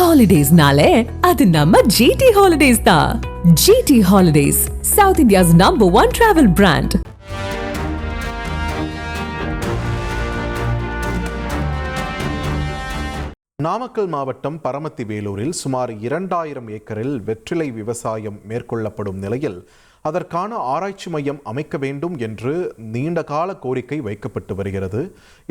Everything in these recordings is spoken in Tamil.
ஹாலிடேஸ்னாலே அது நம்ம ஜிடி ஹாலிடேஸ் தான். GT holidays, South India's #1 travel brand. Namakkal மாவட்டம் பரமத்தி வேலூரில் சுமார் 2000 ஏக்கரில் வெற்றிலை விவசாயம் மேற்கொள்ளப்படும் நிலையில் அதற்கான ஆராய்ச்சி மையம் அமைக்க வேண்டும் என்று நீண்டகால கோரிக்கை வைக்கப்பட்டு வருகிறது.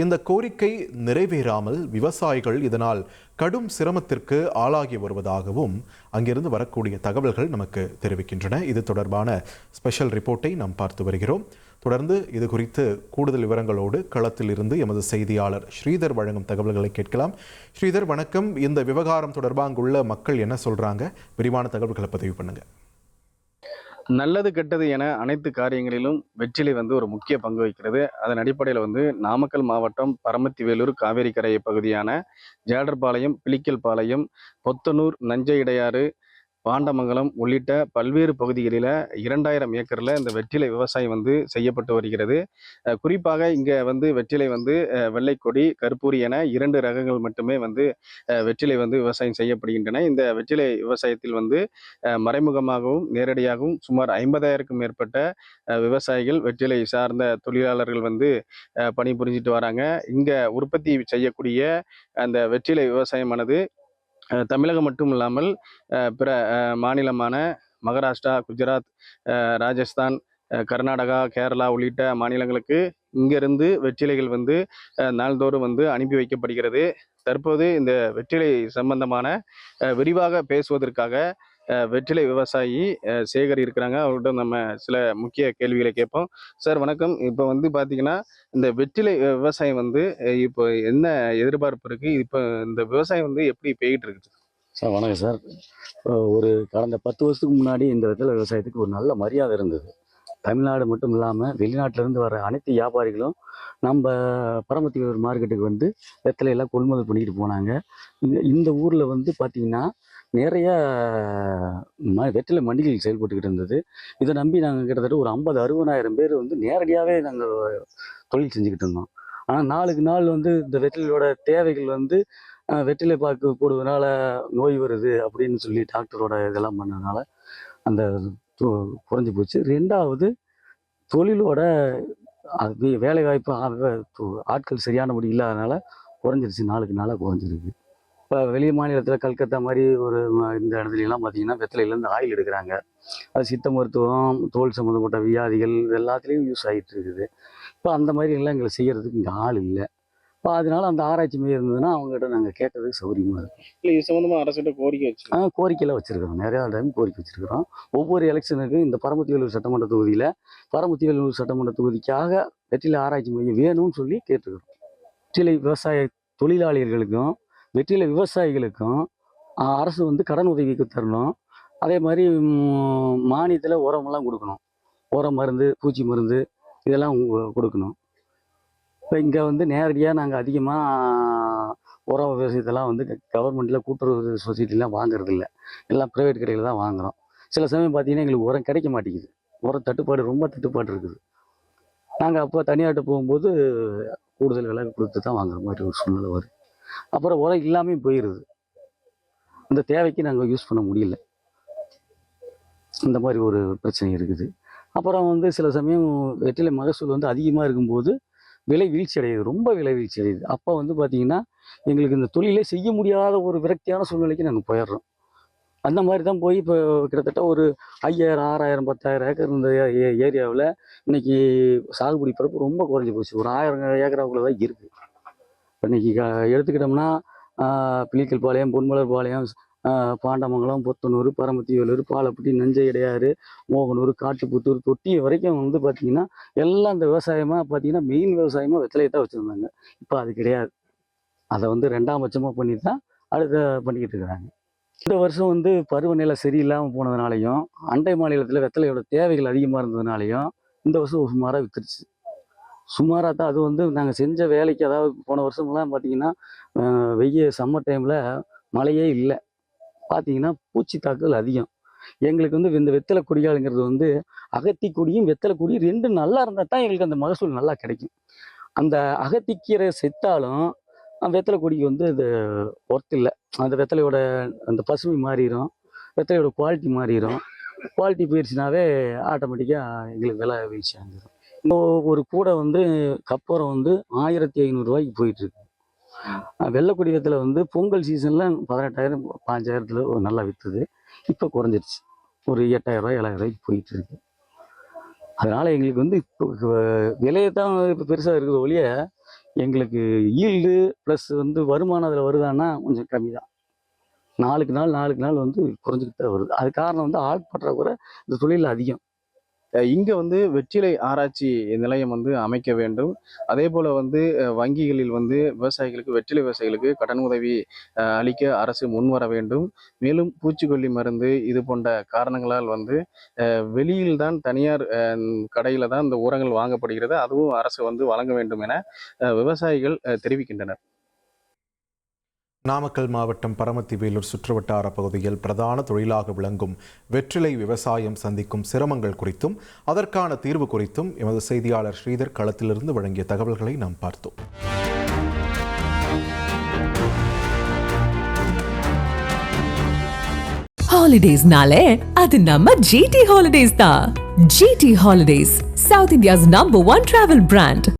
இந்த கோரிக்கை நிறைவேறாமல் விவசாயிகள் இதனால் கடும் சிரமத்திற்கு ஆளாகி வருவதாகவும் அங்கிருந்து வரக்கூடிய தகவல்கள் நமக்கு தெரிவிக்கின்றன. இது தொடர்பான ஸ்பெஷல் ரிப்போர்ட்டை நாம் பார்த்து வருகிறோம். தொடர்ந்து இது குறித்து கூடுதல் விவரங்களோடு களத்தில் இருந்து எமது செய்தியாளர் ஸ்ரீதர் வழங்கும் தகவல்களை கேட்கலாம். ஸ்ரீதர் வணக்கம். இந்த விவகாரம் தொடர்பாக அங்குள்ள மக்கள் என்ன சொல்றாங்க? விரிவான தகவல்களை பதிவு பண்ணுங்க. நல்லது கெட்டது என அனைத்து காரியங்களிலும் வெற்றிலை ஒரு முக்கிய பங்கு வகிக்கிறது. அதன் அடிப்படையில் நாமக்கல் மாவட்டம் பரமத்தி வேலூர் காவேரி கரை பகுதியான ஜேடர்பாளையம், பிளிக்கல் பாளையம், பொத்தனூர், நஞ்சை இடையாறு, பாண்டமங்கலம் உள்ளிட்ட பல்வேறு பகுதிகளில் 2000 ஏக்கரில் இந்த வெற்றிலை விவசாயம் செய்யப்பட்டு வருகிறது. குறிப்பாக இங்கே வெற்றிலை வெள்ளைக்கொடி, கருப்பூரி என 2 ரகங்கள் மட்டுமே வெற்றிலை விவசாயம் செய்யப்படுகின்றன. இந்த வெற்றிலை விவசாயத்தில் மறைமுகமாகவும் நேரடியாகவும் சுமார் 50,000க்கும் மேற்பட்ட விவசாயிகள், வெற்றிலை சார்ந்த தொழிலாளர்கள் பணிபுரிஞ்சிட்டு வராங்க. இங்கே உற்பத்தி செய்யக்கூடிய அந்த வெற்றிலை விவசாயமானது தமிழகம் மட்டும் இல்லாமல் பிற மாநிலமான மகாராஷ்டிரா, குஜராத், ராஜஸ்தான், கர்நாடகா, கேரளா உள்ளிட்ட மாநிலங்களுக்கு இங்கிருந்து வெற்றிலைகள் நாள்தோறும் அனுப்பி வைக்கப்படுகிறது. தற்போது இந்த வெற்றிலை சம்பந்தமான விரிவாக பேசுவதற்காக வெற்றிலை விவசாயி சேகர் இருக்கிறாங்க. அவர்கிட்ட நம்ம சில முக்கிய கேள்விகளை கேட்போம். சார் வணக்கம். இப்போ பார்த்தீங்கன்னா இந்த வெற்றிலை விவசாயம் இப்போ என்ன எதிர்பார்ப்பு இருக்கு? இப்போ இந்த விவசாயம் எப்படி போயிட்டு இருக்குது? சார் வணக்கம் சார். ஒரு கடந்த 10 வருஷத்துக்கு முன்னாடி இந்த வெற்றிலை விவசாயத்துக்கு ஒரு நல்ல மரியாதை இருந்தது. தமிழ்நாடு மட்டும் இல்லாமல் வெளிநாட்டிலேருந்து வர அனைத்து வியாபாரிகளும் நம்ம பரமத்தி வேலூர் மார்க்கெட்டுக்கு வெற்றிலையெல்லாம் கொள்முதல் பண்ணிக்கிட்டு போனாங்க. இந்த ஊரில் பார்த்திங்கன்னா நிறைய வெற்றிலை மண்டிகள் செயல்பட்டுக்கிட்டு இருந்தது. இதை நம்பி நாங்கள் கிட்டத்தட்ட ஒரு 50-60,000 பேர் நேரடியாகவே நாங்கள் தொழில் செஞ்சுக்கிட்டு இருந்தோம். ஆனால் நாளுக்கு நாள் இந்த வெற்றிலையோட தேவைகள் வெற்றிலை பாக்கு போடுவதனால நோய் வருது அப்படின்னு சொல்லி டாக்டரோட இதெல்லாம் பண்ணதுனால அந்த குறைஞ்சி போச்சு. 2வது தொழிலோட வேலை வாய்ப்பு ஆட்கள் சரியானபடி இல்லாதனால குறைஞ்சிருச்சு. நாளுக்கு நாளாக குறைஞ்சிருக்கு. இப்போ வெளி மாநிலத்தில் கல்கத்தா மாதிரி ஒரு இந்த இடத்துலலாம் பார்த்தீங்கன்னா வெற்றிலையிலேருந்து ஆயில் எடுக்கிறாங்க. அது சித்த மருத்துவம், தோல் சம்மந்தப்பட்ட வியாதிகள் எல்லாத்துலேயும் யூஸ் ஆகிட்டு இருக்குது. இப்போ அந்த மாதிரி எல்லாம் எங்களை செய்கிறதுக்கு இங்கே ஆள் இல்லை. இப்போ அதனால அந்த ஆராய்ச்சி மையம் இருந்ததுன்னா அவங்ககிட்ட நாங்கள் கேட்கறதுக்கு சௌகரியமாக இருக்கும். இல்லை, இது சம்மந்தமாக அரசிட்ட கோரிக்கை கோரிக்கையெல்லாம் வச்சுருக்கிறோம். நிறையா டைம் கோரிக்கை வச்சுருக்கிறோம். ஒவ்வொரு எலெக்ஷனுக்கும் இந்த பரமத்தி வேலூர் சட்டமன்ற தொகுதியில் பரமத்தி வேலூர் சட்டமன்ற தொகுதிக்காக வெற்றிலை ஆராய்ச்சி மையம் வேணும்னு சொல்லி கேட்டுக்கிறோம். வெற்றிலை விவசாய தொழிலாளர்களுக்கும் வெற்றிலை விவசாயிகளுக்கும் அரசு கடன் உதவிக்கு தரணும். அதே மாதிரி மானியத்தில் உரமெல்லாம் கொடுக்கணும். உரம், மருந்து, பூச்சி மருந்து இதெல்லாம் கொடுக்கணும். இப்போ இங்கே நேரடியாக நாங்கள் அதிகமாக உரம் விவசாயத்தெல்லாம் கவர்மெண்ட்டில் கூட்டுறவு சொசைட்டிலாம் வாங்குறதில்ல. எல்லாம் ப்ரைவேட் கடையில் தான் வாங்குகிறோம். சில சமயம் பார்த்தீங்கன்னா எங்களுக்கு உரம் கிடைக்க மாட்டேங்குது. உரம் தட்டுப்பாடு, ரொம்ப தட்டுப்பாடு இருக்குது. நாங்கள் அப்போ தனியார்கிட்ட போகும்போது கூடுதல் விலை கொடுத்து தான் வாங்குற மாதிரி ஒரு சூழ்நிலை வருது. அப்புறம் உரம் இல்லாமல் போயிடுது. அந்த தேவைக்கு நாங்கள் யூஸ் பண்ண முடியல. இந்த மாதிரி ஒரு பிரச்சனை இருக்குது. அப்புறம் சில சமயம் வெற்றிலை மகசூல் அதிகமாக இருக்கும்போது விலை வீழ்ச்சி அடையுது. ரொம்ப விலை வீழ்ச்சி அடையுது. அப்போ பார்த்தீங்கன்னா எங்களுக்கு இந்த தொழிலே செய்ய முடியாத ஒரு விரக்தியான சூழ்நிலைக்கு நாங்கள் போயிடுறோம். அந்த மாதிரி தான் போய் இப்போ கிட்டத்தட்ட ஒரு 5,000, 6,000, 10,000 ஏக்கர் இந்த ஏரியாவில் இன்னைக்கு சாகுபடி பரப்பு ரொம்ப குறைஞ்சி போச்சு. ஒரு 1000 ஏக்கராக்குள்ள தான் இருக்குது. இன்னைக்கு எடுத்துக்கிட்டோம்னா பிளிக்கல் பாளையம், பொன்மலர் பாளையம், பாண்டமங்கலம், பொத்தனூர், பரமத்தி வேலூர், பாலப்பட்டி, நஞ்சை இடையாறு, மோகனூர், காட்டுப்புத்தூர், தொட்டி வரைக்கும் பார்த்திங்கன்னா எல்லாம் இந்த விவசாயமாக பார்த்திங்கன்னா மெயின் விவசாயமாக வெற்றிலையை தான் வச்சுருந்தாங்க. இப்போ அது கிடையாது. அதை 2ஆம் பட்சமாக பண்ணி தான் அடுத்த பண்ணிக்கிட்டு இருக்கிறாங்க. இந்த வருஷம் பருவநிலை சரியில்லாமல் போனதுனாலையும் அண்டை மாநிலத்தில் வெற்றிலையோட தேவைகள் அதிகமாக இருந்ததுனாலையும் இந்த வருஷம் சுமாராக வித்துருச்சு. சுமாராக தான் அது நாங்கள் செஞ்ச வேலைக்கு, அதாவது போன வருஷம்லாம் பார்த்திங்கன்னா சம்மர் டைமில் மழையே இல்லை. பார்த்தீங்கன்னா பூச்சி தாக்குதல் அதிகம். எங்களுக்கு இந்த வெத்தலை கொடியாளுங்கிறது அகத்தி கொடியும் வெத்தலை கொடியும் 2 நல்லா இருந்தால் தான் எங்களுக்கு அந்த மகசூல் நல்லா கிடைக்கும். அந்த அகத்திக்கீரை செத்தாலும் வெத்தலை கொடிக்கு வந்து அது ஒர்த் இல்லை. அந்த வெத்தலையோட அந்த பசுமை மாறிடும், வெத்தலையோட குவாலிட்டி மாறிடும். குவாலிட்டி போயிடுச்சுனாவே ஆட்டோமேட்டிக்காக எங்களுக்கு விலை வீழ்ச்சி ஆகிடும். இப்போ ஒரு கூடை வந்து கப்போரம் வந்து 1500 போயிட்டுருக்கு. வெள்ளைக்கொடி வெத்தலை வந்து பொங்கல் சீசனில் 18,000 15,000 நல்லா விற்றுது. இப்போ குறைஞ்சிருச்சு, ஒரு 8,000 7,000 போயிட்டு இருக்கு. அதனால எங்களுக்கு வந்து இப்போ விலையை தான் இப்போ பெருசாக இருக்குது ஒழிய எங்களுக்கு ஈல்டு ப்ளஸ் வந்து வருமானம் அதில் வருதான்னா கொஞ்சம் கம்மி தான். நாளுக்கு நாள் வந்து குறைஞ்சிக்கிட்டு தான் வருது. அது காரணம் வந்து ஆள் பற்றாக்குறை இந்த தொழிலில் அதிகம். இங்க வந்து வெற்றிலை ஆராய்ச்சி நிலையம் வந்து அமைக்க வேண்டும். அதே போல வந்து வங்கிகளில் வந்து விவசாயிகளுக்கு, வெற்றிலை விவசாயிகளுக்கு கடன் உதவி அளிக்க அரசு முன்வர வேண்டும். மேலும் பூச்சிக்கொல்லி மருந்து இது போன்ற காரணங்களால் வந்து வெளியில் தான் தனியார் கடையில தான் இந்த உரங்கள் வாங்கப்படுகிறது. அதுவும் அரசு வந்து வழங்க வேண்டும் என விவசாயிகள் தெரிவிக்கின்றனர். நாமக்கல் மாவட்டம் பரமத்தி வேலூர் சுற்றுவட்டார பகுதியில் பிரதான தொழிலாக விளங்கும் வெற்றிலை விவசாயம் சந்திக்கும் சிரமங்கள் குறித்தும் அதற்கான தீர்வு குறித்தும் எமது செய்தியாளர் ஸ்ரீதர் களத்திலிருந்து வழங்கிய தகவல்களை நாம் பார்த்தோம். ஹாலிடேஸ்னாலே அது நம்ம ஜிடி ஹாலிடேஸ் தான். GT holidays, South India's number 1 travel brand.